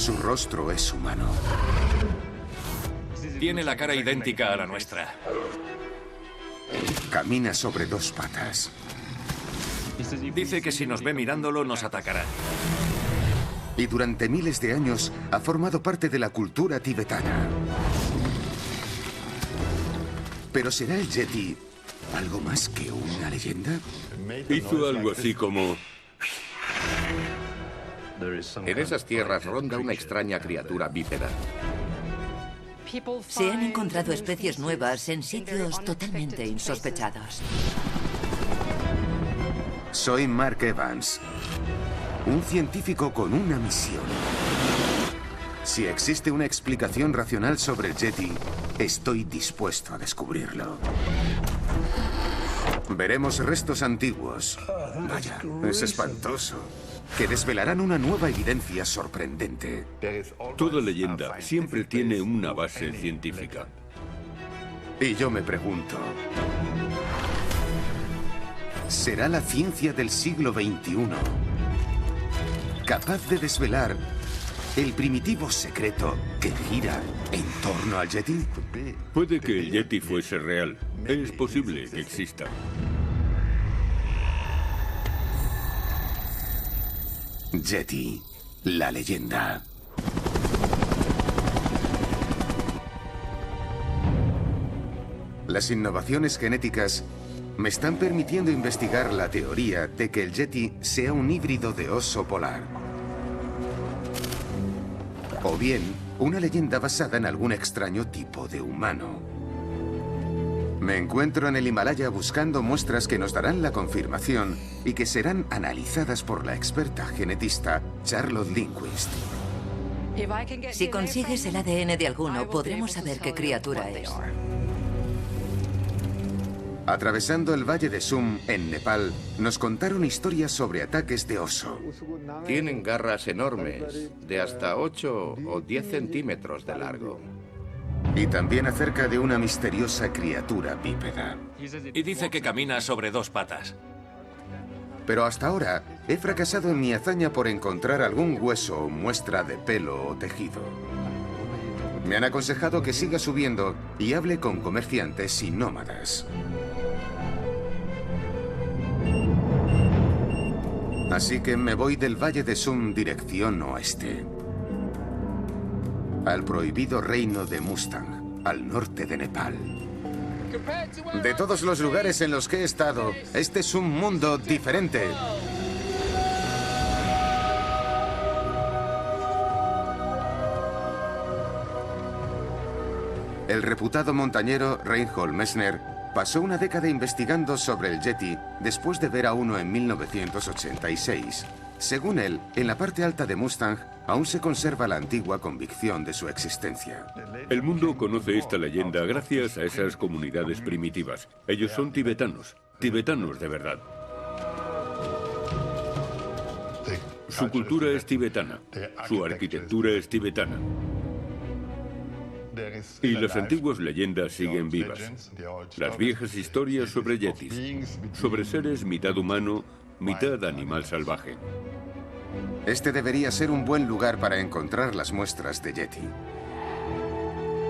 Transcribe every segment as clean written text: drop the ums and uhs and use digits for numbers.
Su rostro es humano. Tiene la cara idéntica a la nuestra. Camina sobre dos patas. Dice que si nos ve mirándolo, nos atacará. Y durante miles de años ha formado parte de la cultura tibetana. ¿Pero será el Yeti algo más que una leyenda? Hizo algo así como... En esas tierras ronda una extraña criatura bípeda. Se han encontrado especies nuevas en sitios totalmente insospechados. Soy Mark Evans, un científico con una misión. Si existe una explicación racional sobre el Yeti, estoy dispuesto a descubrirlo. Veremos restos antiguos. Vaya, es espantoso. Que desvelarán una nueva evidencia sorprendente. Toda leyenda siempre tiene una base científica. Y yo me pregunto, ¿será la ciencia del siglo XXI capaz de desvelar el primitivo secreto que gira en torno al Yeti? Puede que el Yeti fuese real. Es posible que exista. Yeti, la leyenda. Las innovaciones genéticas me están permitiendo investigar la teoría de que el Yeti sea un híbrido de oso polar. O bien, una leyenda basada en algún extraño tipo de humano. Me encuentro en el Himalaya buscando muestras que nos darán la confirmación y que serán analizadas por la experta genetista Charlotte Lindquist. Si consigues el ADN de alguno, podremos saber qué criatura es. Atravesando el valle de Sum, en Nepal, nos contaron historias sobre ataques de oso. Tienen garras enormes, de hasta 8 o 10 centímetros de largo. Y también acerca de una misteriosa criatura bípeda. Y dice que camina sobre dos patas. Pero hasta ahora he fracasado en mi hazaña por encontrar algún hueso o muestra de pelo o tejido. Me han aconsejado que siga subiendo y hable con comerciantes y nómadas. Así que me voy del valle de Sum dirección oeste. Al prohibido reino de Mustang, al norte de Nepal. De todos los lugares en los que he estado, este es un mundo diferente. El reputado montañero Reinhold Messner pasó una década investigando sobre el Yeti después de ver a uno en 1986. Según él, en la parte alta de Mustang aún se conserva la antigua convicción de su existencia. El mundo conoce esta leyenda gracias a esas comunidades primitivas. Ellos son tibetanos, tibetanos de verdad. Su cultura es tibetana, su arquitectura es tibetana. Y las antiguas leyendas siguen vivas. Las viejas historias sobre yetis, sobre seres mitad humano, mitad animal salvaje. Este debería ser un buen lugar para encontrar las muestras de Yeti.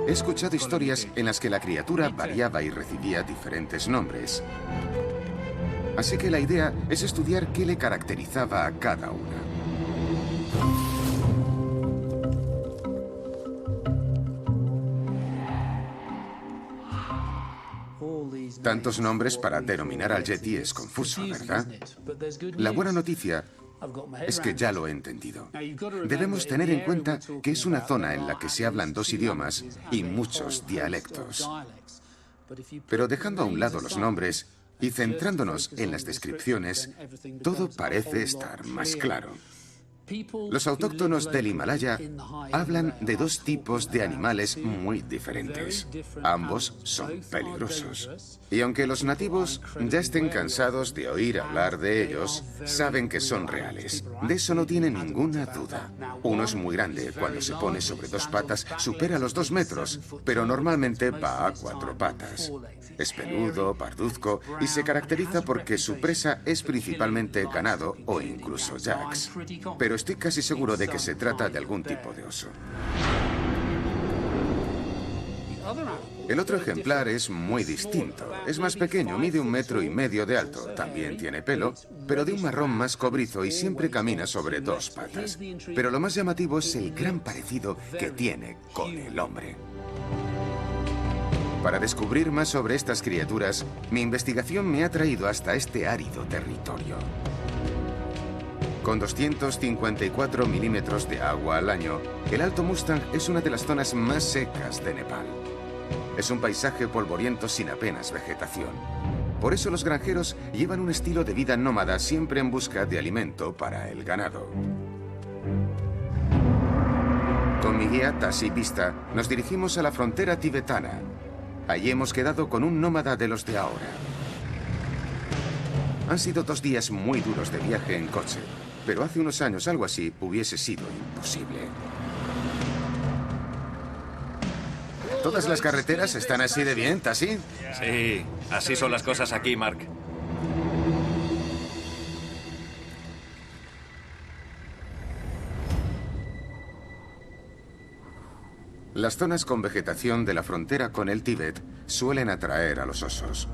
He escuchado historias en las que la criatura variaba y recibía diferentes nombres. Así que la idea es estudiar qué le caracterizaba a cada una. Tantos nombres para denominar al Yeti es confuso, ¿verdad? La buena noticia es que ya lo he entendido. Debemos tener en cuenta que es una zona en la que se hablan dos idiomas y muchos dialectos. Pero dejando a un lado los nombres y centrándonos en las descripciones, todo parece estar más claro. Los autóctonos del Himalaya hablan de dos tipos de animales muy diferentes. Ambos son peligrosos. Y aunque los nativos ya estén cansados de oír hablar de ellos, saben que son reales. De eso no tienen ninguna duda. Uno es muy grande. Cuando se pone sobre dos patas, supera los 2 metros, pero normalmente va a 4 patas. Es peludo, parduzco y se caracteriza porque su presa es principalmente ganado o incluso yaks. Pero pero estoy casi seguro de que se trata de algún tipo de oso. El otro ejemplar es muy distinto. Es más pequeño, mide 1,5 metros de alto. También tiene pelo, pero de un marrón más cobrizo y siempre camina sobre 2 patas. Pero lo más llamativo es el gran parecido que tiene con el hombre. Para descubrir más sobre estas criaturas, mi investigación me ha traído hasta este árido territorio. Con 254 milímetros de agua al año, el Alto Mustang es una de las zonas más secas de Nepal. Es un paisaje polvoriento sin apenas vegetación. Por eso los granjeros llevan un estilo de vida nómada siempre en busca de alimento para el ganado. Con mi guía Tasi Pista nos dirigimos a la frontera tibetana. Allí hemos quedado con un nómada de los de ahora. Han sido 2 días muy duros de viaje en coche, pero hace unos años algo así hubiese sido imposible. ¿Todas las carreteras están así de bien, Tasi? Sí, así son las cosas aquí, Mark. Las zonas con vegetación de la frontera con el Tíbet suelen atraer a los osos.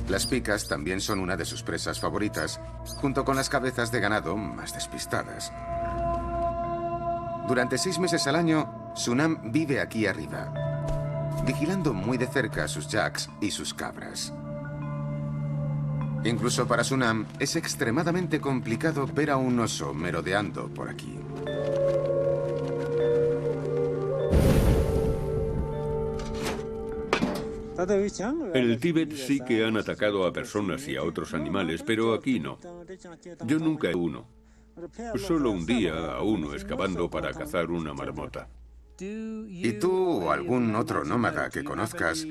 Las picas también son una de sus presas favoritas, junto con las cabezas de ganado más despistadas. Durante 6 meses al año, Sunam vive aquí arriba, vigilando muy de cerca a sus yaks y sus cabras. Incluso para Sunam es extremadamente complicado ver a un oso merodeando por aquí. En el Tíbet sí que han atacado a personas y a otros animales, pero aquí no. Yo nunca he uno. Solo un día a uno excavando para cazar una marmota. ¿Y tú o algún otro nómada que conozcas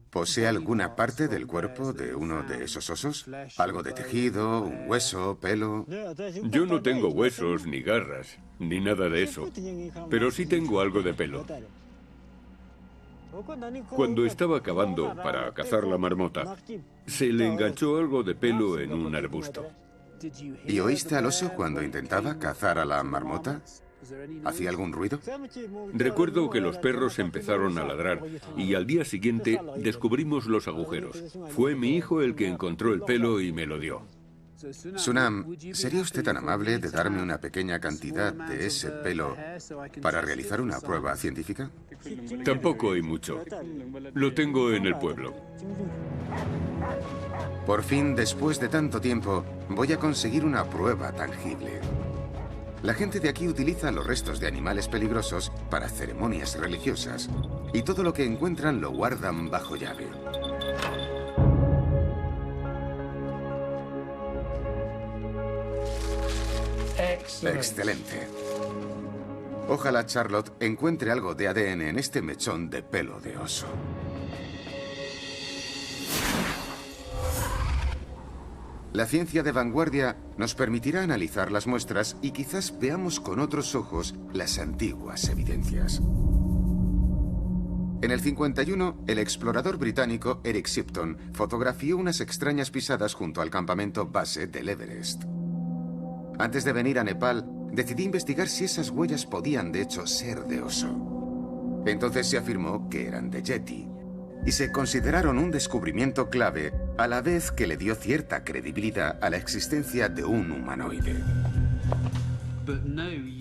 posee alguna parte del cuerpo de uno de esos osos? ¿Algo de tejido, un hueso, pelo? Yo no tengo huesos, ni garras, ni nada de eso. Pero sí tengo algo de pelo. Cuando estaba cavando para cazar la marmota, se le enganchó algo de pelo en un arbusto. ¿Y oíste al oso cuando intentaba cazar a la marmota? ¿Hacía algún ruido? Recuerdo que los perros empezaron a ladrar y al día siguiente descubrimos los agujeros. Fue mi hijo el que encontró el pelo y me lo dio. Sunam, ¿sería usted tan amable de darme una pequeña cantidad de ese pelo para realizar una prueba científica? Tampoco hay mucho. Lo tengo en el pueblo. Por fin, después de tanto tiempo, voy a conseguir una prueba tangible. La gente de aquí utiliza los restos de animales peligrosos para ceremonias religiosas y todo lo que encuentran lo guardan bajo llave. Excelente. Ojalá Charlotte encuentre algo de ADN en este mechón de pelo de oso. La ciencia de vanguardia nos permitirá analizar las muestras y quizás veamos con otros ojos las antiguas evidencias. En el 51, el explorador británico Eric Shipton fotografió unas extrañas pisadas junto al campamento base del Everest. Antes de venir a Nepal, decidí investigar si esas huellas podían de hecho ser de oso. Entonces se afirmó que eran de Yeti, y se consideraron un descubrimiento clave a la vez que le dio cierta credibilidad a la existencia de un humanoide.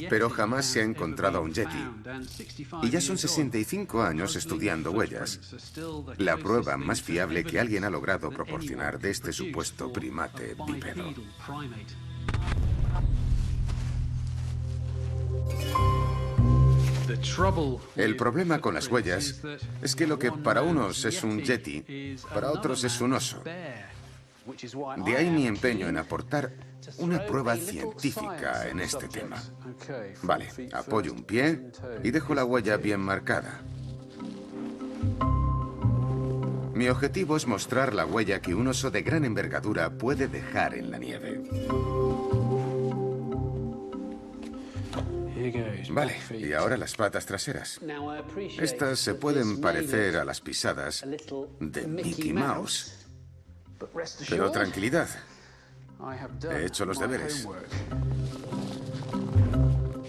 Pero jamás se ha encontrado a un Yeti, y ya son 65 años estudiando huellas, la prueba más fiable que alguien ha logrado proporcionar de este supuesto primate bípedo. El problema con las huellas es que lo que para unos es un Yeti, para otros es un oso. De ahí mi empeño en aportar una prueba científica en este tema. Vale, apoyo un pie y dejo la huella bien marcada. Mi objetivo es mostrar la huella que un oso de gran envergadura puede dejar en la nieve. Vale, y ahora las patas traseras. Estas se pueden parecer a las pisadas de Mickey Mouse. Pero tranquilidad, He hecho los deberes.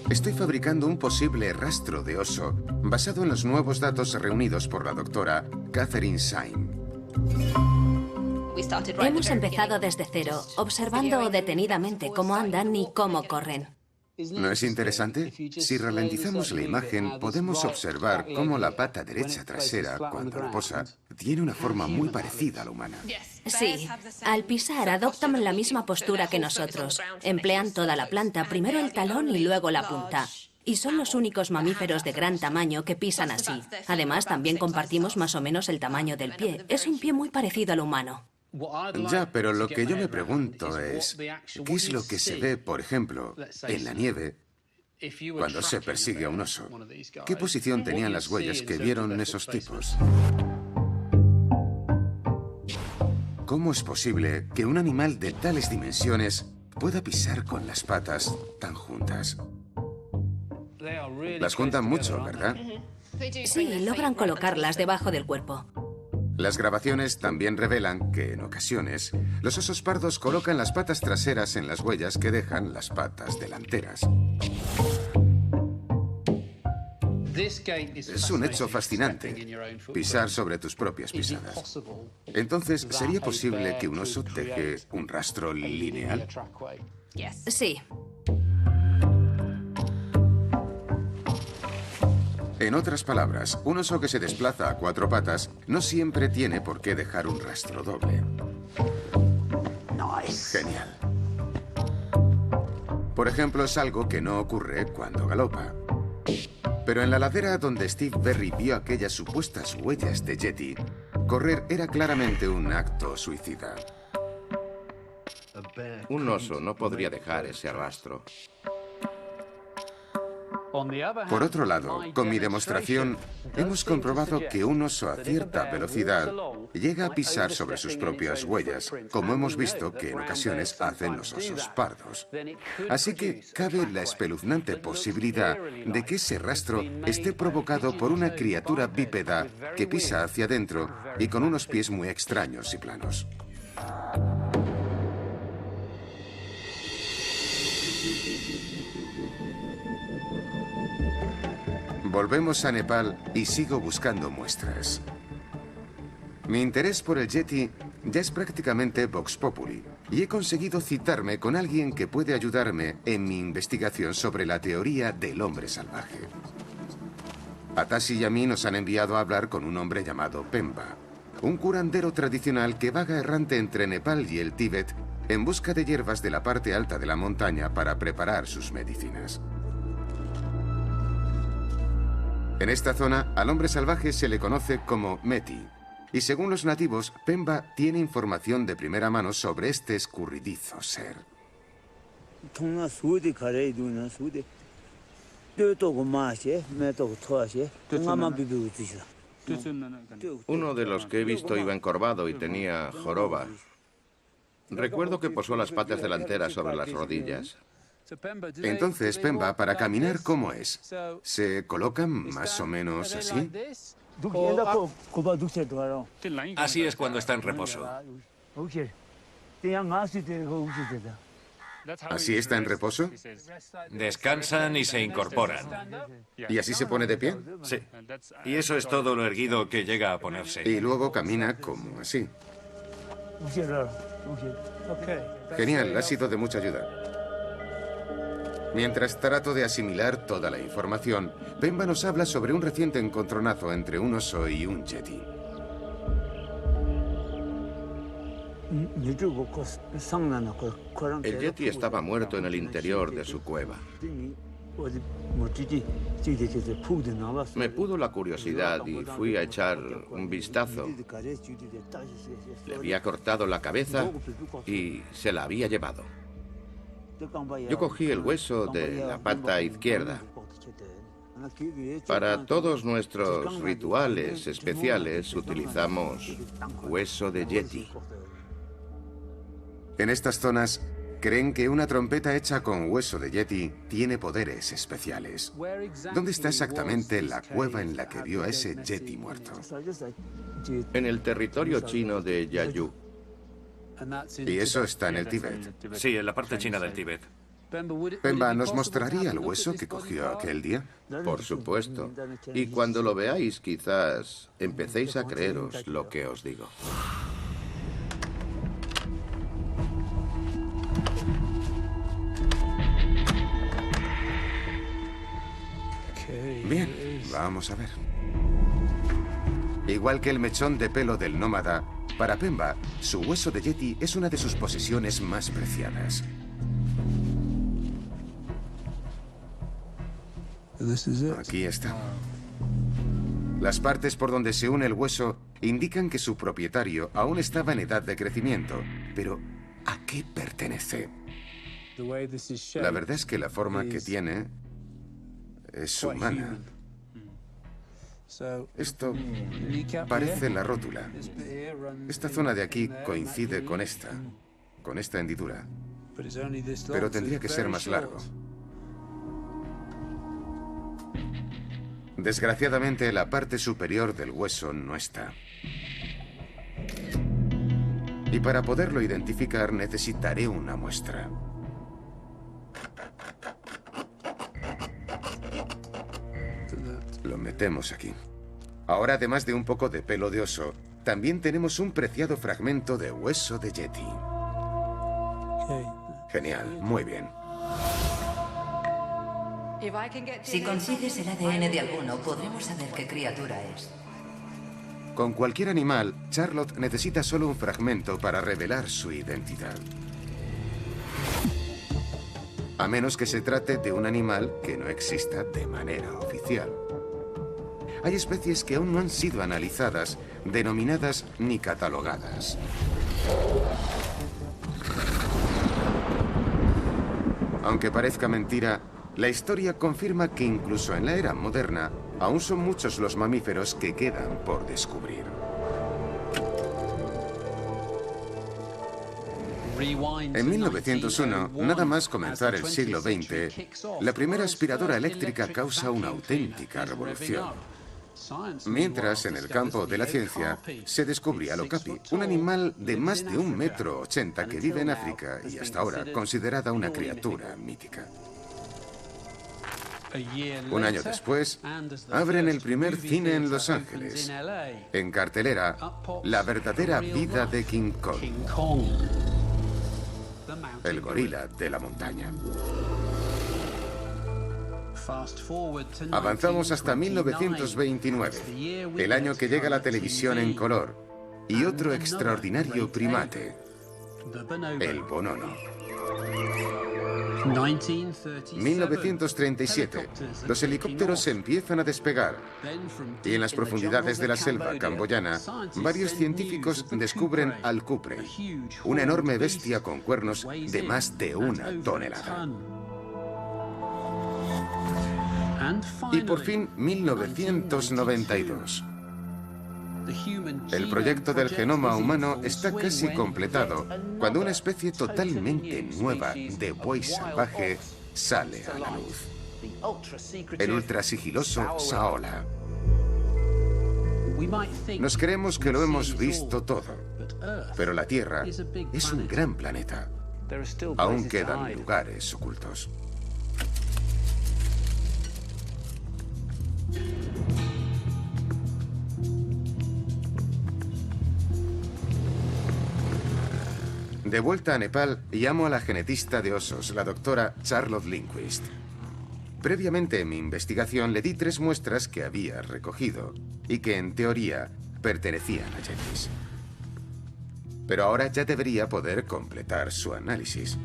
Estoy fabricando un posible rastro de oso basado en los nuevos datos reunidos por la doctora Catherine Syme. Hemos empezado desde cero, observando detenidamente cómo andan y cómo corren. ¿No es interesante? Si ralentizamos la imagen, podemos observar cómo la pata derecha trasera, cuando reposa, tiene una forma muy parecida a la humana. Sí, al pisar adoptan la misma postura que nosotros. Emplean toda la planta, primero el talón y luego la punta. Y son los únicos mamíferos de gran tamaño que pisan así. Además, también compartimos más o menos el tamaño del pie. Es un pie muy parecido al humano. Ya, pero lo que yo me pregunto es, ¿qué es lo que se ve, por ejemplo, en la nieve cuando se persigue a un oso? ¿Qué posición tenían las huellas que vieron esos tipos? ¿Cómo es posible que un animal de tales dimensiones pueda pisar con las patas tan juntas? Las juntan mucho, ¿verdad? Sí, logran colocarlas debajo del cuerpo. Las grabaciones también revelan que, en ocasiones, los osos pardos colocan las patas traseras en las huellas que dejan las patas delanteras. Es un hecho fascinante, pisar sobre tus propias pisadas. Entonces, ¿sería posible que un oso deje un rastro lineal? Sí. En otras palabras, un oso que se desplaza a cuatro patas no siempre tiene por qué dejar un rastro doble. Genial. Por ejemplo, es algo que no ocurre cuando galopa. Pero en la ladera donde Steve Berry vio aquellas supuestas huellas de Yeti, correr era claramente un acto suicida. Un oso no podría dejar ese rastro. Por otro lado, con mi demostración, hemos comprobado que un oso a cierta velocidad llega a pisar sobre sus propias huellas, como hemos visto que en ocasiones hacen los osos pardos. Así que cabe la espeluznante posibilidad de que ese rastro esté provocado por una criatura bípeda que pisa hacia adentro y con unos pies muy extraños y planos. Volvemos a Nepal y sigo buscando muestras. Mi interés por el Yeti ya es prácticamente vox populi y he conseguido citarme con alguien que puede ayudarme en mi investigación sobre la teoría del hombre salvaje. A Tasi y a mí nos han enviado a hablar con un hombre llamado Pemba, un curandero tradicional que vaga errante entre Nepal y el Tíbet en busca de hierbas de la parte alta de la montaña para preparar sus medicinas. En esta zona, al hombre salvaje se le conoce como Meti, y según los nativos, Pemba tiene información de primera mano sobre este escurridizo ser. Uno de los que he visto iba encorvado y tenía joroba. Recuerdo que posó las patas delanteras sobre las rodillas. Entonces, Pemba, para caminar, ¿cómo es? ¿Se colocan más o menos así? Así es cuando está en reposo. ¿Así está en reposo? Descansan y se incorporan. ¿Y así se pone de pie? Sí. Y eso es todo lo erguido que llega a ponerse. Y luego camina como así. Genial, ha sido de mucha ayuda. Mientras trato de asimilar toda la información, Pemba nos habla sobre un reciente encontronazo entre un oso y un yeti. El yeti estaba muerto en el interior de su cueva. Me pudo la curiosidad y fui a echar un vistazo. Le había cortado la cabeza y se la había llevado. Yo cogí el hueso de la pata izquierda. Para todos nuestros rituales especiales utilizamos hueso de yeti. En estas zonas, creen que una trompeta hecha con hueso de yeti tiene poderes especiales. ¿Dónde está exactamente la cueva en la que vio a ese yeti muerto? En el territorio chino de Yayu. Y eso está en el Tíbet. Sí, en la parte china del Tíbet. Pemba, ¿nos mostraría el hueso que cogió aquel día? Por supuesto. Y cuando lo veáis, quizás empecéis a creeros lo que os digo. Bien, vamos a ver. Igual que el mechón de pelo del nómada, para Pemba, su hueso de yeti es una de sus posesiones más preciadas. Aquí está. Las partes por donde se une el hueso indican que su propietario aún estaba en edad de crecimiento. Pero, ¿a qué pertenece? La verdad es que la forma que tiene es humana. Esto parece la rótula. Esta zona de aquí coincide con esta hendidura. Pero tendría que ser más largo. Desgraciadamente, la parte superior del hueso no está. Y para poderlo identificar necesitaré una muestra. Lo metemos aquí. Ahora, además de un poco de pelo de oso, también tenemos un preciado fragmento de hueso de yeti. Genial, muy bien. Si consigues el ADN de alguno, podremos saber qué criatura es. Con cualquier animal, Charlotte necesita solo un fragmento para revelar su identidad. A menos que se trate de un animal que no exista de manera oficial. Hay especies que aún no han sido analizadas, denominadas ni catalogadas. Aunque parezca mentira, la historia confirma que incluso en la era moderna, aún son muchos los mamíferos que quedan por descubrir. En 1901, nada más comenzar el siglo XX, la primera aspiradora eléctrica causa una auténtica revolución. Mientras, en el campo de la ciencia, se descubría el okapi, un animal de más de 1,80 m que vive en África y hasta ahora considerada una criatura mítica. Un año después, abren el primer cine en Los Ángeles. En cartelera, la verdadera vida de King Kong, el gorila de la montaña. Avanzamos hasta 1929, el año que llega la televisión en color, y otro extraordinario primate, el bonono. 1937, los helicópteros empiezan a despegar y en las profundidades de la selva camboyana, varios científicos descubren al cupre, una enorme bestia con cuernos de más de 1 tonelada. Y por fin, 1992. El proyecto del genoma humano está casi completado cuando una especie totalmente nueva de buey salvaje sale a la luz. El ultrasigiloso Saola. Nos creemos que lo hemos visto todo, pero la Tierra es un gran planeta. Aún quedan lugares ocultos. De vuelta a Nepal, llamo a la genetista de osos, la doctora Charlotte Lindquist. Previamente en mi investigación le di 3 muestras que había recogido y que, en teoría, pertenecían a yetis. Pero ahora ya debería poder completar su análisis.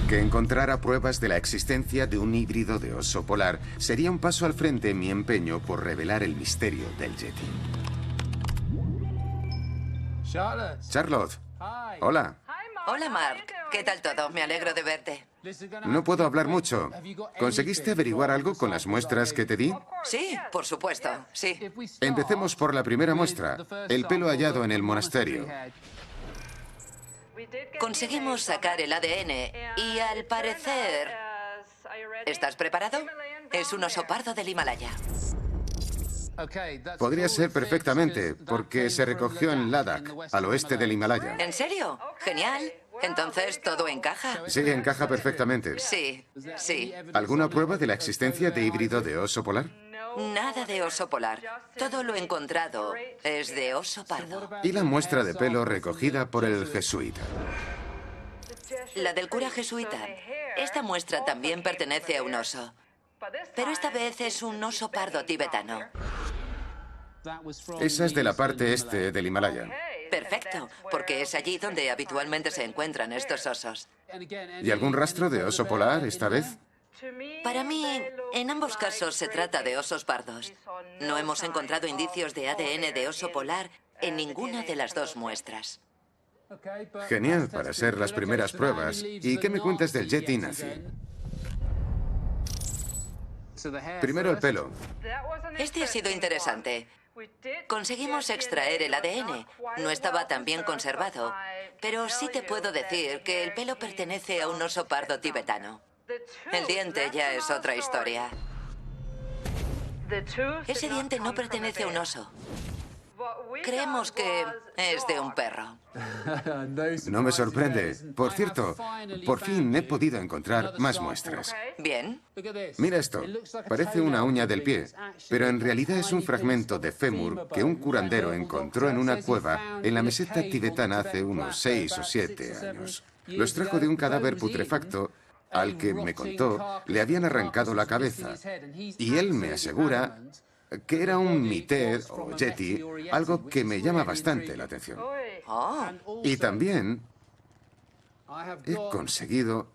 Que encontrara pruebas de la existencia de un híbrido de oso polar sería un paso al frente en mi empeño por revelar el misterio del yeti. Charlotte. Hola. Hola, Mark. ¿Qué tal todo? Me alegro de verte. No puedo hablar mucho. ¿Conseguiste averiguar algo con las muestras que te di? Sí, por supuesto, sí. Empecemos por la primera muestra, el pelo hallado en el monasterio. Conseguimos sacar el ADN y, al parecer... ¿Estás preparado? Es un oso pardo del Himalaya. Podría ser perfectamente, porque se recogió en Ladakh, al oeste del Himalaya. ¿En serio? Genial. Entonces, ¿todo encaja? Sí, encaja perfectamente. Sí, sí. ¿Alguna prueba de la existencia de híbrido de oso polar? Nada de oso polar. Todo lo encontrado es de oso pardo. ¿Y la muestra de pelo recogida por el jesuita? La del cura jesuita. Esta muestra también pertenece a un oso. Pero esta vez es un oso pardo tibetano. Esa es de la parte este del Himalaya. Perfecto, porque es allí donde habitualmente se encuentran estos osos. ¿Y algún rastro de oso polar esta vez? Para mí, en ambos casos se trata de osos pardos. No hemos encontrado indicios de ADN de oso polar en ninguna de las dos muestras. Genial para ser las primeras pruebas. ¿Y qué me cuentas del yeti nazi? Primero el pelo. Este ha sido interesante. Conseguimos extraer el ADN. No estaba tan bien conservado. Pero sí te puedo decir que el pelo pertenece a un oso pardo tibetano. El diente ya es otra historia. Ese diente no pertenece a un oso. Creemos que es de un perro. No me sorprende. Por cierto, por fin he podido encontrar más muestras. Bien. Mira esto. Parece una uña del pie, pero en realidad es un fragmento de fémur que un curandero encontró en una cueva en la meseta tibetana hace unos 6 o 7 años. Lo extrajo de un cadáver putrefacto al que, me contó, le habían arrancado la cabeza. Y él me asegura que era un mited o yeti, algo que me llama bastante la atención. Y también he conseguido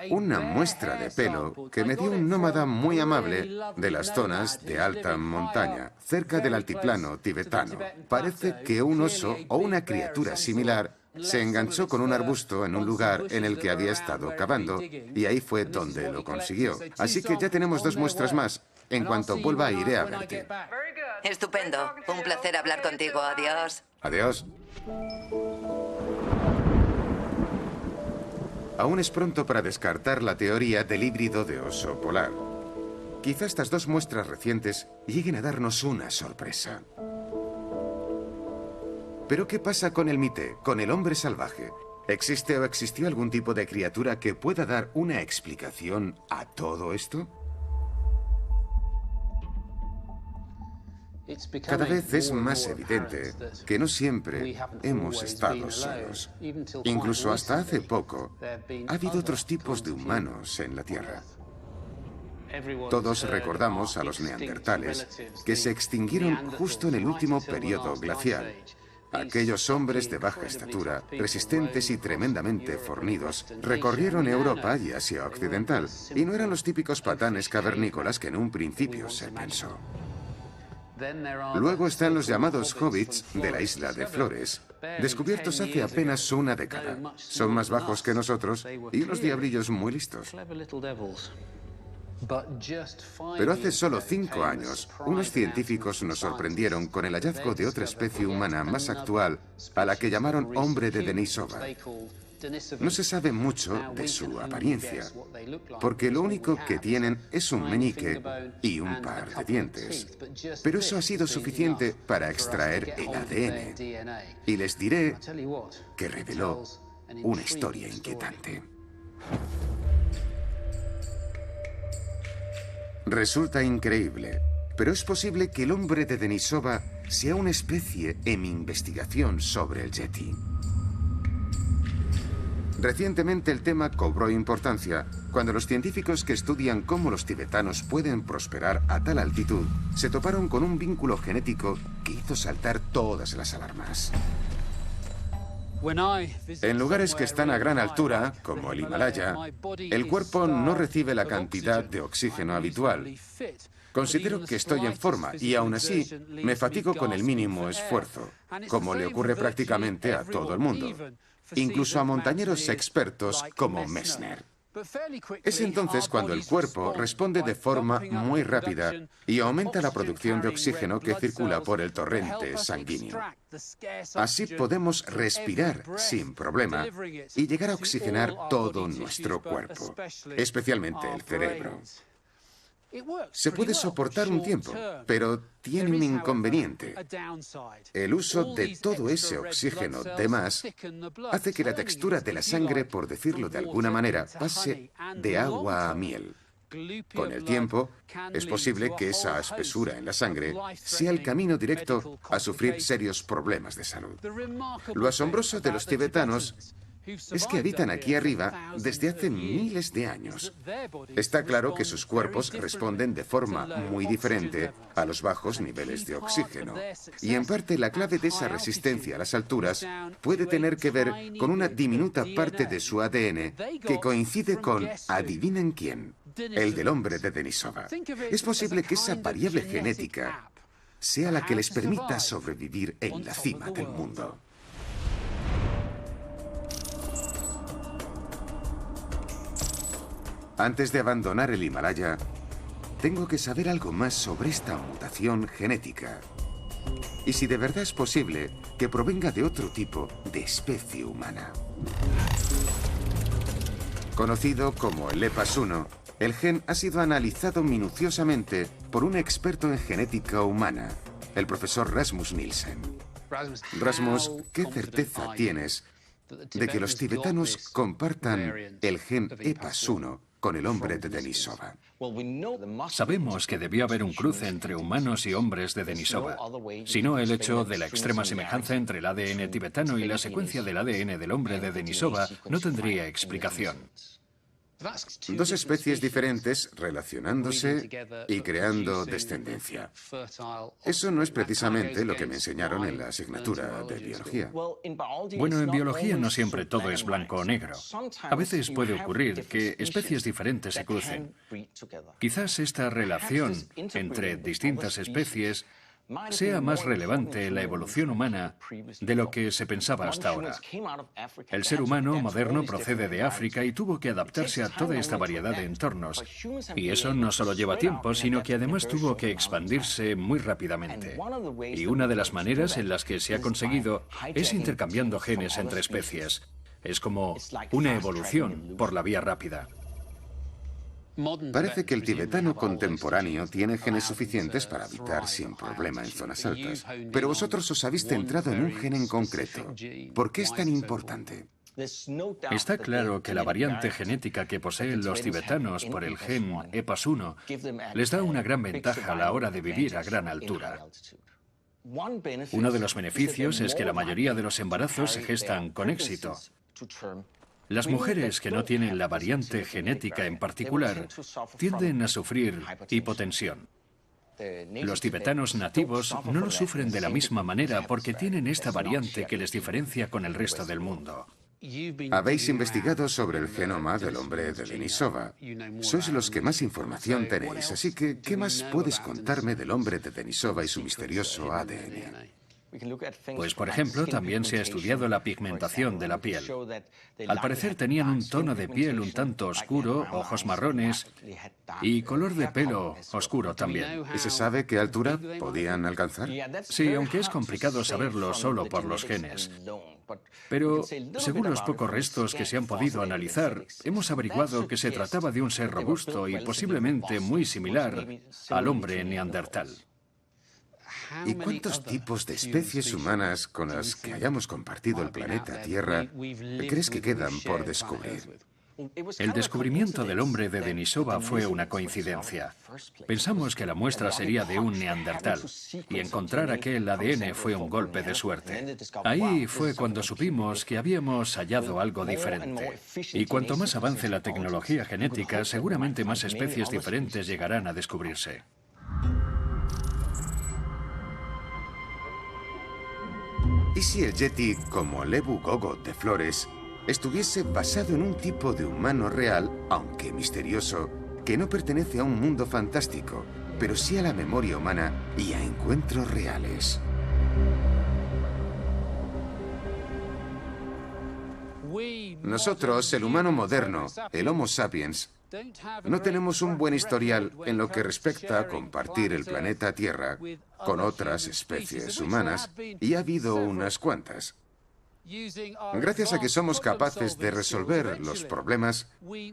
una muestra de pelo que me dio un nómada muy amable de las zonas de alta montaña, cerca del altiplano tibetano. Parece que un oso o una criatura similar se enganchó con un arbusto en un lugar en el que había estado cavando y ahí fue donde lo consiguió. Así que ya tenemos 2 muestras más. En cuanto vuelva iré a verte. Estupendo. Un placer hablar contigo. Adiós. Adiós. Aún es pronto para descartar la teoría del híbrido de oso polar. Quizá estas 2 muestras recientes lleguen a darnos una sorpresa. ¿Pero qué pasa con el mite, con el hombre salvaje? ¿Existe o existió algún tipo de criatura que pueda dar una explicación a todo esto? Cada vez es más evidente que no siempre hemos estado solos. Incluso hasta hace poco, ha habido otros tipos de humanos en la Tierra. Todos recordamos a los neandertales, que se extinguieron justo en el último periodo glacial. Aquellos hombres de baja estatura, resistentes y tremendamente fornidos, recorrieron Europa y Asia Occidental, y no eran los típicos patanes cavernícolas que en un principio se pensó. Luego están los llamados hobbits de la isla de Flores, descubiertos hace apenas una década. Son más bajos que nosotros y unos diablillos muy listos. Pero hace solo 5 años, unos científicos nos sorprendieron con el hallazgo de otra especie humana más actual, a la que llamaron hombre de Denisova. No se sabe mucho de su apariencia, porque lo único que tienen es un meñique y un par de dientes. Pero eso ha sido suficiente para extraer el ADN. Y les diré que reveló una historia inquietante. Resulta increíble, pero es posible que el hombre de Denisova sea una especie en mi investigación sobre el yeti. Recientemente el tema cobró importancia cuando los científicos que estudian cómo los tibetanos pueden prosperar a tal altitud se toparon con un vínculo genético que hizo saltar todas las alarmas. En lugares que están a gran altura, como el Himalaya, el cuerpo no recibe la cantidad de oxígeno habitual. Considero que estoy en forma y aún así me fatigo con el mínimo esfuerzo, como le ocurre prácticamente a todo el mundo, incluso a montañeros expertos como Messner. Es entonces cuando el cuerpo responde de forma muy rápida y aumenta la producción de oxígeno que circula por el torrente sanguíneo. Así podemos respirar sin problema y llegar a oxigenar todo nuestro cuerpo, especialmente el cerebro. Se puede soportar un tiempo, pero tiene un inconveniente. El uso de todo ese oxígeno de más hace que la textura de la sangre, por decirlo de alguna manera, pase de agua a miel. Con el tiempo, es posible que esa espesura en la sangre sea el camino directo a sufrir serios problemas de salud. Lo asombroso de los tibetanos es que habitan aquí arriba desde hace miles de años. Está claro que sus cuerpos responden de forma muy diferente a los bajos niveles de oxígeno. Y en parte la clave de esa resistencia a las alturas puede tener que ver con una diminuta parte de su ADN que coincide con, adivinen quién, el del hombre de Denisova. Es posible que esa variable genética sea la que les permita sobrevivir en la cima del mundo. Antes de abandonar el Himalaya, tengo que saber algo más sobre esta mutación genética. Y si de verdad es posible que provenga de otro tipo de especie humana. Conocido como el EPAS1, el gen ha sido analizado minuciosamente por un experto en genética humana, el profesor Rasmus Nielsen. Rasmus, ¿qué certeza tienes de que los tibetanos compartan el gen EPAS1 con el hombre de Denisova? Sabemos que debió haber un cruce entre humanos y hombres de Denisova. Si no, el hecho de la extrema semejanza entre el ADN tibetano y la secuencia del ADN del hombre de Denisova no tendría explicación. Dos especies diferentes relacionándose y creando descendencia. Eso no es precisamente lo que me enseñaron en la asignatura de biología. Bueno, en biología no siempre todo es blanco o negro. A veces puede ocurrir que especies diferentes se crucen. Quizás esta relación entre distintas especies sea más relevante en la evolución humana de lo que se pensaba hasta ahora. El ser humano moderno procede de África y tuvo que adaptarse a toda esta variedad de entornos. Y eso no solo lleva tiempo, sino que además tuvo que expandirse muy rápidamente. Y una de las maneras en las que se ha conseguido es intercambiando genes entre especies. Es como una evolución por la vía rápida. Parece que el tibetano contemporáneo tiene genes suficientes para habitar sin problema en zonas altas. Pero vosotros os habéis centrado en un gen en concreto. ¿Por qué es tan importante? Está claro que la variante genética que poseen los tibetanos por el gen EPAS1 les da una gran ventaja a la hora de vivir a gran altura. Uno de los beneficios es que la mayoría de los embarazos se gestan con éxito. Las mujeres que no tienen la variante genética en particular tienden a sufrir hipotensión. Los tibetanos nativos no lo sufren de la misma manera porque tienen esta variante que les diferencia con el resto del mundo. Habéis investigado sobre el genoma del hombre de Denisova. Sois los que más información tenéis, así que ¿qué más puedes contarme del hombre de Denisova y su misterioso ADN? Pues, por ejemplo, también se ha estudiado la pigmentación de la piel. Al parecer tenían un tono de piel un tanto oscuro, ojos marrones y color de pelo oscuro también. ¿Y se sabe qué altura podían alcanzar? Sí, aunque es complicado saberlo solo por los genes. Pero, según los pocos restos que se han podido analizar, hemos averiguado que se trataba de un ser robusto y posiblemente muy similar al hombre neandertal. ¿Y cuántos tipos de especies humanas con las que hayamos compartido el planeta Tierra crees que quedan por descubrir? El descubrimiento del hombre de Denisova fue una coincidencia. Pensamos que la muestra sería de un neandertal, y encontrar aquel ADN fue un golpe de suerte. Ahí fue cuando supimos que habíamos hallado algo diferente. Y cuanto más avance la tecnología genética, seguramente más especies diferentes llegarán a descubrirse. ¿Y si el Yeti, como Lebu Gogot de Flores, estuviese basado en un tipo de humano real, aunque misterioso, que no pertenece a un mundo fantástico, pero sí a la memoria humana y a encuentros reales? Nosotros, el humano moderno, el Homo sapiens, no tenemos un buen historial en lo que respecta a compartir el planeta Tierra con otras especies humanas, y ha habido unas cuantas. Gracias a que somos capaces de resolver los problemas,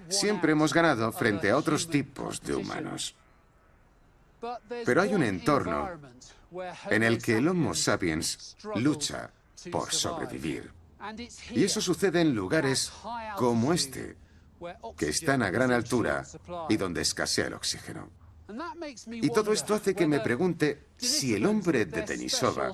siempre hemos ganado frente a otros tipos de humanos. Pero hay un entorno en el que el Homo sapiens lucha por sobrevivir. Y eso sucede en lugares como este, que están a gran altura y donde escasea el oxígeno. Y todo esto hace que me pregunte si el hombre de Denisova,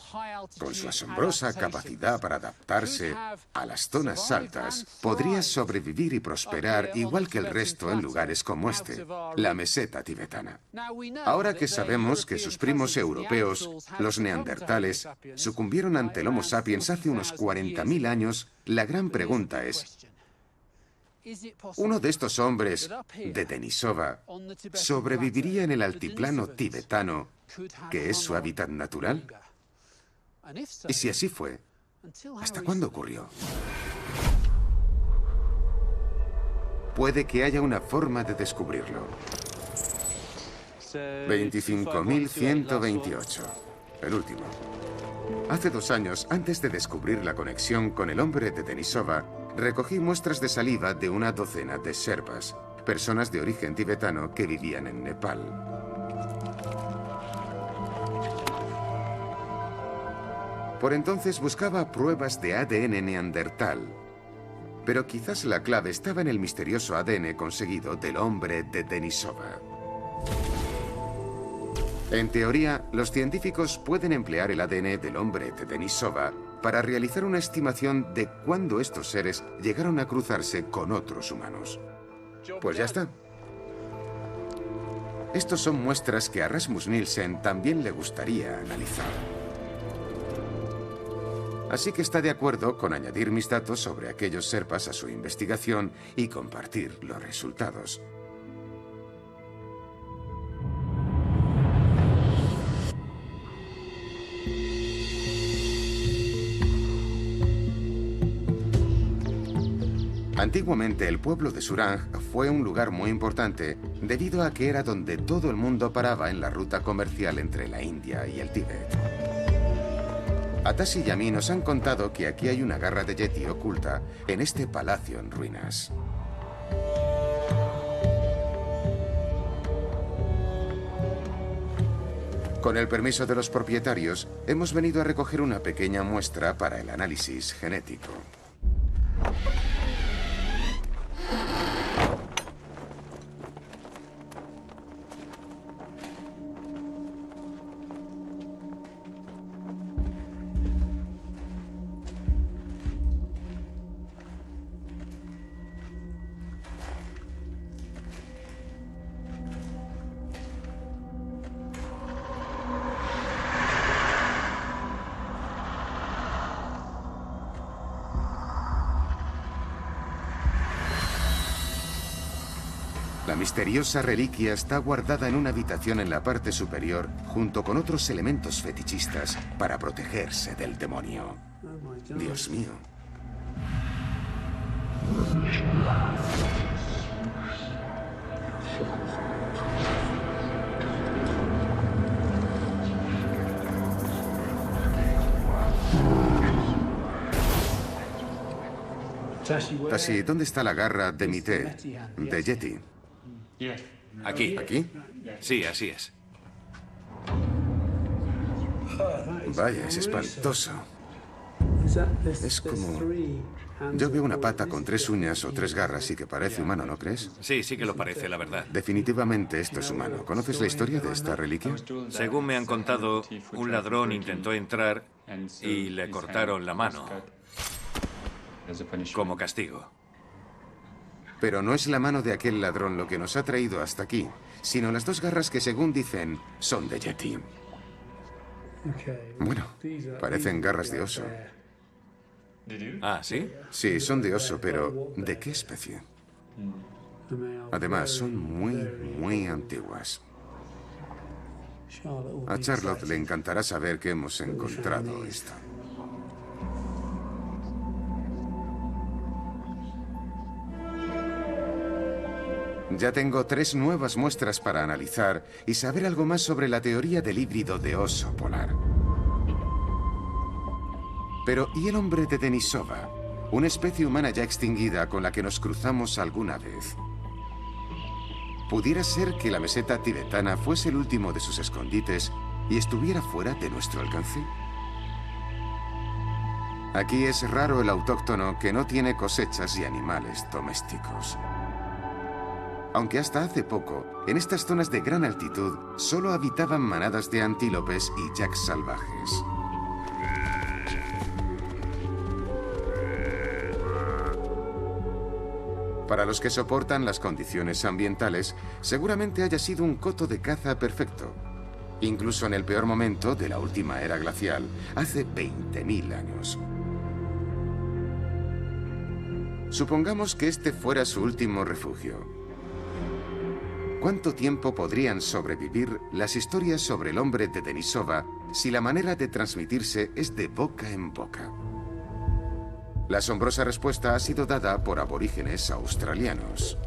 con su asombrosa capacidad para adaptarse a las zonas altas, podría sobrevivir y prosperar igual que el resto en lugares como este, la meseta tibetana. Ahora que sabemos que sus primos europeos, los neandertales, sucumbieron ante el Homo sapiens hace unos 40.000 años, la gran pregunta es: ¿uno de estos hombres de Denisova sobreviviría en el altiplano tibetano, que es su hábitat natural? Y si así fue, ¿hasta cuándo ocurrió? Puede que haya una forma de descubrirlo. 25.128, el último. Hace 2 años, antes de descubrir la conexión con el hombre de Denisova, recogí muestras de saliva de una docena de sherpas, personas de origen tibetano que vivían en Nepal. Por entonces buscaba pruebas de ADN neandertal, pero quizás la clave estaba en el misterioso ADN conseguido del hombre de Denisova. En teoría, los científicos pueden emplear el ADN del hombre de Denisova para realizar una estimación de cuándo estos seres llegaron a cruzarse con otros humanos. Pues ya está. Estos son muestras que a Rasmus Nielsen también le gustaría analizar. Así que está de acuerdo con añadir mis datos sobre aquellos sherpas a su investigación y compartir los resultados. Antiguamente el pueblo de Surang fue un lugar muy importante debido a que era donde todo el mundo paraba en la ruta comercial entre la India y el Tíbet. Atashi y a mí nos han contado que aquí hay una garra de yeti oculta en este palacio en ruinas. Con el permiso de los propietarios, hemos venido a recoger una pequeña muestra para el análisis genético. La misteriosa reliquia está guardada en una habitación en la parte superior junto con otros elementos fetichistas para protegerse del demonio. Dios mío. Tashi, ¿dónde está la garra de Mité, de Yeti? Aquí. ¿Aquí? Sí, así es. Vaya, es espantoso. Es como... Yo veo una pata con 3 uñas o 3 garras y que parece humano, ¿no crees? Sí, sí que lo parece, la verdad. Definitivamente esto es humano. ¿Conoces la historia de esta reliquia? Según me han contado, un ladrón intentó entrar y le cortaron la mano como castigo. Pero no es la mano de aquel ladrón lo que nos ha traído hasta aquí, sino las 2 garras que, según dicen, son de Yeti. Bueno, parecen garras de oso. Ah, ¿sí? Sí, son de oso, pero ¿de qué especie? Además, son muy antiguas. A Charlotte le encantará saber que hemos encontrado esto. Ya tengo 3 nuevas muestras para analizar y saber algo más sobre la teoría del híbrido de oso polar. Pero, ¿y el hombre de Denisova? Una especie humana ya extinguida con la que nos cruzamos alguna vez. ¿Pudiera ser que la meseta tibetana fuese el último de sus escondites y estuviera fuera de nuestro alcance? Aquí es raro el autóctono que no tiene cosechas y animales domésticos. Aunque hasta hace poco, en estas zonas de gran altitud, solo habitaban manadas de antílopes y yaks salvajes. Para los que soportan las condiciones ambientales, seguramente haya sido un coto de caza perfecto. Incluso en el peor momento de la última era glacial, hace 20.000 años. Supongamos que este fuera su último refugio. ¿Cuánto tiempo podrían sobrevivir las historias sobre el hombre de Denisova si la manera de transmitirse es de boca en boca? La asombrosa respuesta ha sido dada por aborígenes australianos.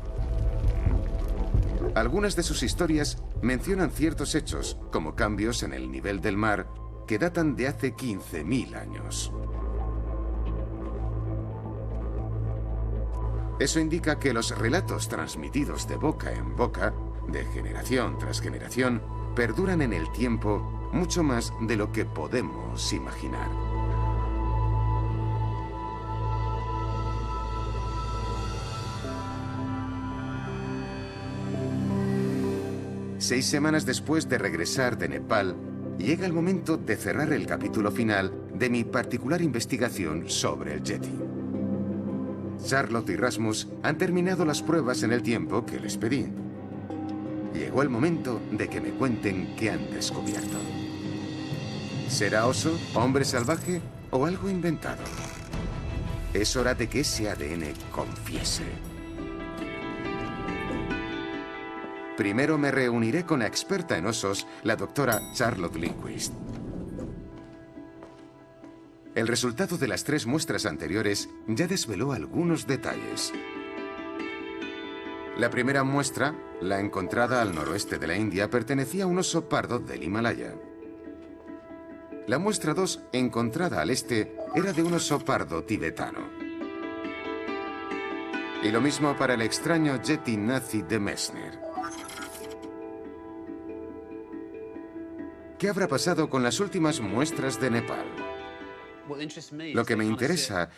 Algunas de sus historias mencionan ciertos hechos, como cambios en el nivel del mar, que datan de hace 15.000 años. Eso indica que los relatos transmitidos de boca en boca, de generación tras generación, perduran en el tiempo mucho más de lo que podemos imaginar. Seis semanas después de regresar de Nepal, llega el momento de cerrar el capítulo final de mi particular investigación sobre el Yeti. Charlotte y Rasmus han terminado las pruebas en el tiempo que les pedí. Llegó el momento de que me cuenten qué han descubierto. ¿Será oso, hombre salvaje o algo inventado? Es hora de que ese ADN confiese. Primero me reuniré con la experta en osos, la doctora Charlotte Lindquist. El resultado de las 3 muestras anteriores ya desveló algunos detalles. La primera muestra, la encontrada al noroeste de la India, pertenecía a un oso pardo del Himalaya. La muestra 2, encontrada al este, era de un oso pardo tibetano. Y lo mismo para el extraño Yeti nazi de Messner. ¿Qué habrá pasado con las últimas muestras de Nepal? Lo que me interesa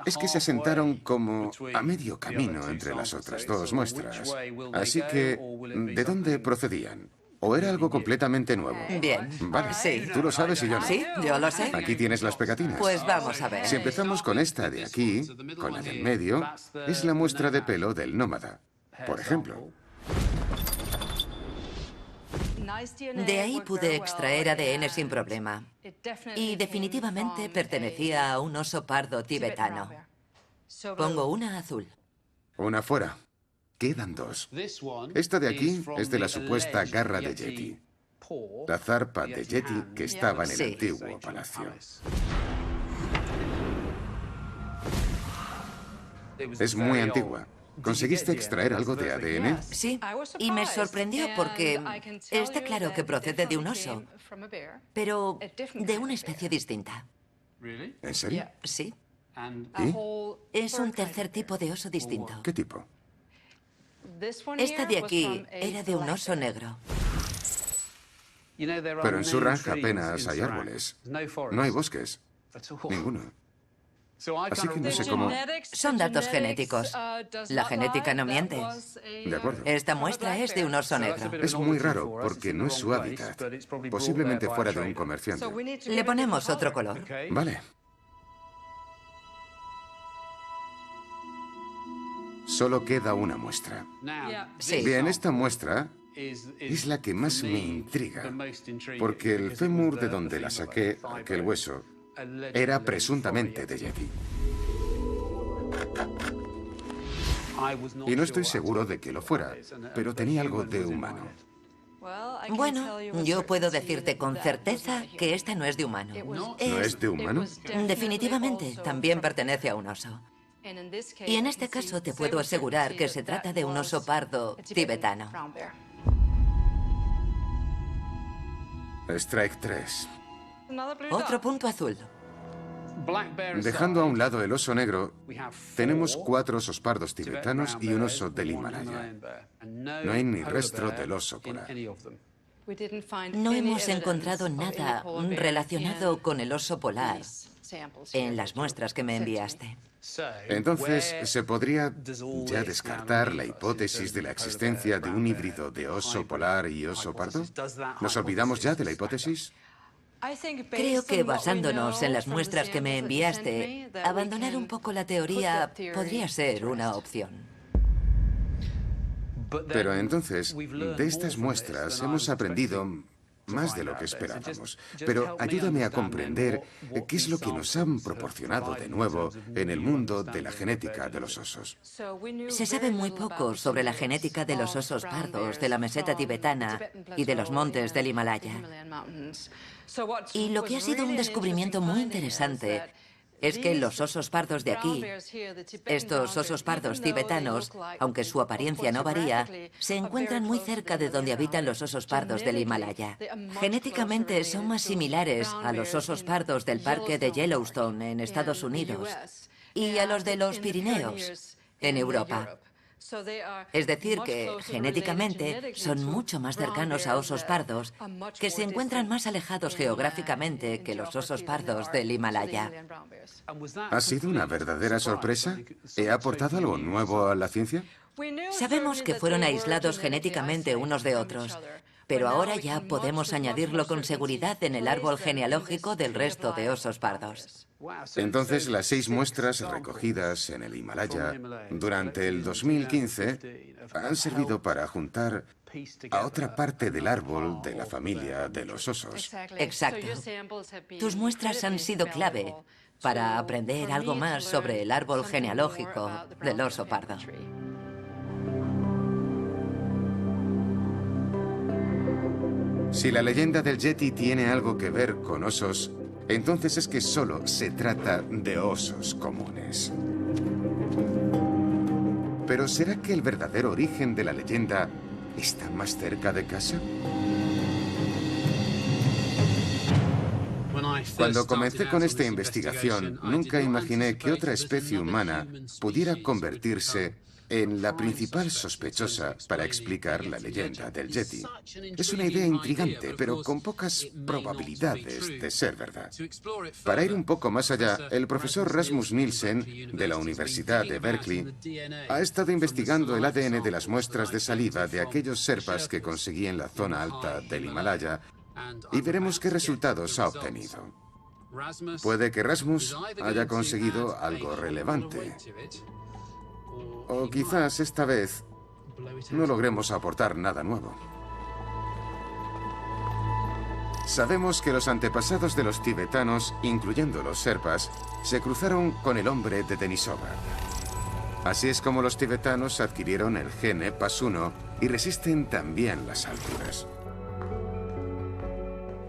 es que se asentaron como a medio camino entre las otras 2 muestras. Así que, ¿de dónde procedían? ¿O era algo completamente nuevo? Bien. Vale. Sí. ¿Tú lo sabes y yo no? Sí, yo lo sé. Aquí tienes las pegatinas. Pues vamos a ver. Si empezamos con esta de aquí, con la del medio, es la muestra de pelo del nómada. Por ejemplo. De ahí pude extraer ADN sin problema. Y definitivamente pertenecía a un oso pardo tibetano. Pongo una azul. Una fuera. Quedan 2. Esta de aquí es de la supuesta garra de Yeti. La zarpa de Yeti que estaba en el antiguo palacio. Es muy antigua. ¿Conseguiste extraer algo de ADN? Sí, y me sorprendió porque está claro que procede de un oso, pero de una especie distinta. ¿En serio? Sí. ¿Y? Es un tercer tipo de oso distinto. ¿Qué tipo? Esta de aquí era de un oso negro. Pero en Surraj apenas hay árboles. No hay bosques. Ninguno. Así que no sé cómo... Son datos genéticos. La genética no miente. De acuerdo. Esta muestra es de un oso negro. Es muy raro porque no es su hábitat. Posiblemente fuera de un comerciante. Le ponemos otro color. Vale. Solo queda una muestra. Sí. Bien, esta muestra es la que más me intriga, porque el fémur de donde la saqué, aquel hueso, era presuntamente de Yeti. Y no estoy seguro de que lo fuera, pero tenía algo de humano. Bueno, yo puedo decirte con certeza que esta no es de humano. ¿No es de humano? Definitivamente, también pertenece a un oso. Y en este caso te puedo asegurar que se trata de un oso pardo tibetano. Strike 3. Otro punto azul. Dejando a un lado el oso negro, tenemos 4 osos pardos tibetanos y un oso del Himalaya. No hay ni rastro del oso polar. No hemos encontrado nada relacionado con el oso polar en las muestras que me enviaste. Entonces, ¿se podría ya descartar la hipótesis de la existencia de un híbrido de oso polar y oso pardo? ¿Nos olvidamos ya de la hipótesis? Creo que basándonos en las muestras que me enviaste, abandonar un poco la teoría podría ser una opción. Pero entonces, de estas muestras hemos aprendido más de lo que esperábamos. Pero ayúdame a comprender qué es lo que nos han proporcionado de nuevo en el mundo de la genética de los osos. Se sabe muy poco sobre la genética de los osos pardos de la meseta tibetana y de los montes del Himalaya. Y lo que ha sido un descubrimiento muy interesante es que los osos pardos de aquí, estos osos pardos tibetanos, aunque su apariencia no varía, se encuentran muy cerca de donde habitan los osos pardos del Himalaya. Genéticamente son más similares a los osos pardos del parque de Yellowstone en Estados Unidos y a los de los Pirineos en Europa. Es decir, que genéticamente son mucho más cercanos a osos pardos, que se encuentran más alejados geográficamente que los osos pardos del Himalaya. ¿Ha sido una verdadera sorpresa? ¿He aportado algo nuevo a la ciencia? Sabemos que fueron aislados genéticamente unos de otros, pero ahora ya podemos añadirlo con seguridad en el árbol genealógico del resto de osos pardos. Entonces, las 6 muestras recogidas en el Himalaya durante el 2015 han servido para juntar a otra parte del árbol de la familia de los osos. Exacto. Tus muestras han sido clave para aprender algo más sobre el árbol genealógico del oso pardo. Si la leyenda del Yeti tiene algo que ver con osos, entonces es que solo se trata de osos comunes. Pero ¿será que el verdadero origen de la leyenda está más cerca de casa? Cuando comencé con esta investigación, nunca imaginé que otra especie humana pudiera convertirse en la principal sospechosa para explicar la leyenda del Yeti. Es una idea intrigante, pero con pocas probabilidades de ser verdad. Para ir un poco más allá, el profesor Rasmus Nielsen, de la Universidad de Berkeley, ha estado investigando el ADN de las muestras de saliva de aquellos sherpas que conseguí en la zona alta del Himalaya, y veremos qué resultados ha obtenido. Puede que Rasmus haya conseguido algo relevante. O quizás esta vez no logremos aportar nada nuevo. Sabemos que los antepasados de los tibetanos, incluyendo los sherpas, se cruzaron con el hombre de Denisova. Así es como los tibetanos adquirieron el gen EPAS1 y resisten también las alturas.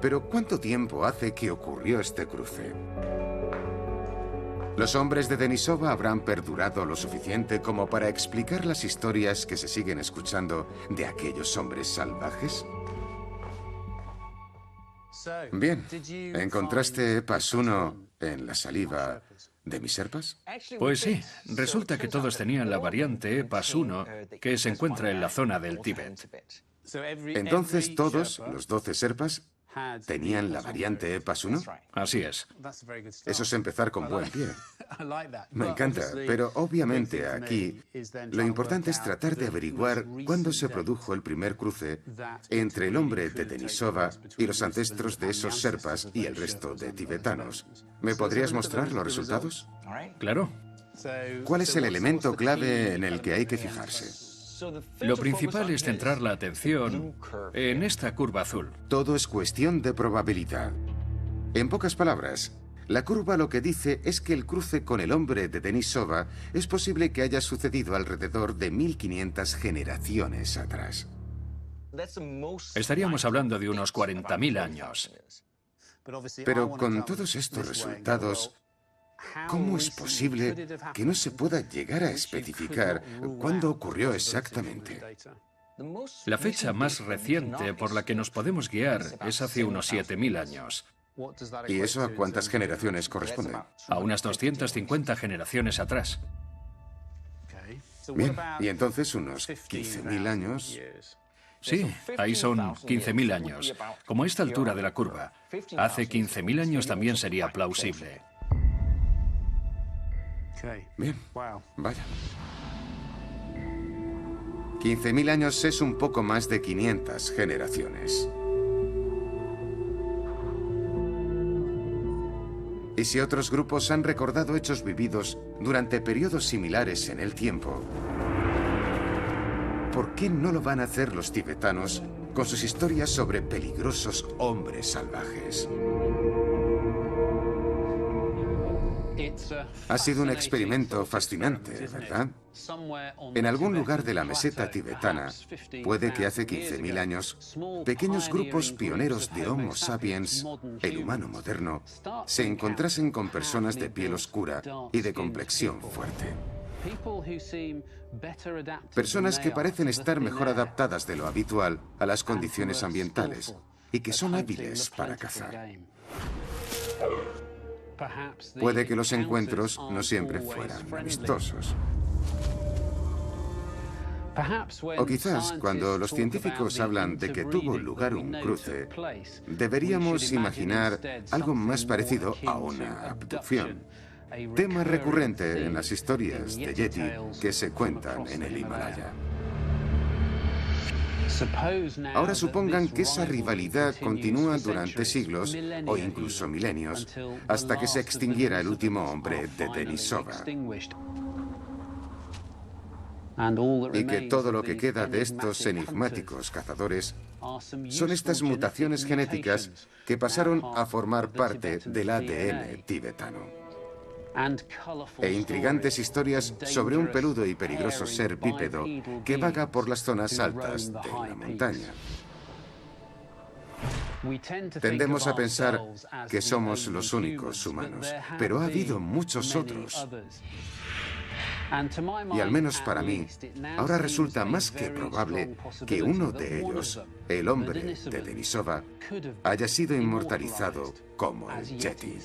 Pero ¿cuánto tiempo hace que ocurrió este cruce? ¿Los hombres de Denisova habrán perdurado lo suficiente como para explicar las historias que se siguen escuchando de aquellos hombres salvajes? Bien, ¿encontraste EPAS1 en la saliva de mis sherpas? Pues sí, resulta que todos tenían la variante EPAS1 que se encuentra en la zona del Tíbet. Entonces todos, los 12 sherpas, ¿tenían la variante EPAS1? Así es. Eso es empezar con buen pie. Me encanta, pero obviamente aquí lo importante es tratar de averiguar cuándo se produjo el primer cruce entre el hombre de Denisova y los ancestros de esos sherpas y el resto de tibetanos. ¿Me podrías mostrar los resultados? Claro. ¿Cuál es el elemento clave en el que hay que fijarse? Lo principal es centrar la atención en esta curva azul. Todo es cuestión de probabilidad. En pocas palabras, la curva lo que dice es que el cruce con el hombre de Denisova es posible que haya sucedido alrededor de 1500 generaciones atrás. Estaríamos hablando de unos 40.000 años. Pero con todos estos resultados, ¿cómo es posible que no se pueda llegar a especificar cuándo ocurrió exactamente? La fecha más reciente por la que nos podemos guiar es hace unos 7.000 años. ¿Y eso a cuántas generaciones corresponde? A unas 250 generaciones atrás. Bien, y entonces unos 15.000 años... Sí, ahí son 15.000 años. Como a esta altura de la curva. Hace 15.000 años también sería plausible. Bien, vaya. 15.000 años es un poco más de 500 generaciones. Y si otros grupos han recordado hechos vividos durante periodos similares en el tiempo, ¿por qué no lo van a hacer los tibetanos con sus historias sobre peligrosos hombres salvajes? Ha sido un experimento fascinante, ¿verdad? En algún lugar de la meseta tibetana, puede que hace 15.000 años, pequeños grupos pioneros de Homo sapiens, el humano moderno, se encontrasen con personas de piel oscura y de complexión fuerte. Personas que parecen estar mejor adaptadas de lo habitual a las condiciones ambientales y que son hábiles para cazar. Puede que los encuentros no siempre fueran amistosos. O quizás, cuando los científicos hablan de que tuvo lugar un cruce, deberíamos imaginar algo más parecido a una abducción. Tema recurrente en las historias de Yeti que se cuentan en el Himalaya. Ahora supongan que esa rivalidad continúa durante siglos o incluso milenios, hasta que se extinguiera el último hombre de Denisova. Y que todo lo que queda de estos enigmáticos cazadores son estas mutaciones genéticas que pasaron a formar parte del ADN tibetano. E intrigantes historias sobre un peludo y peligroso ser bípedo que vaga por las zonas altas de la montaña. Tendemos a pensar que somos los únicos humanos, pero ha habido muchos otros. Y al menos para mí, ahora resulta más que probable que uno de ellos, el hombre de Denisova, haya sido inmortalizado como el Yeti.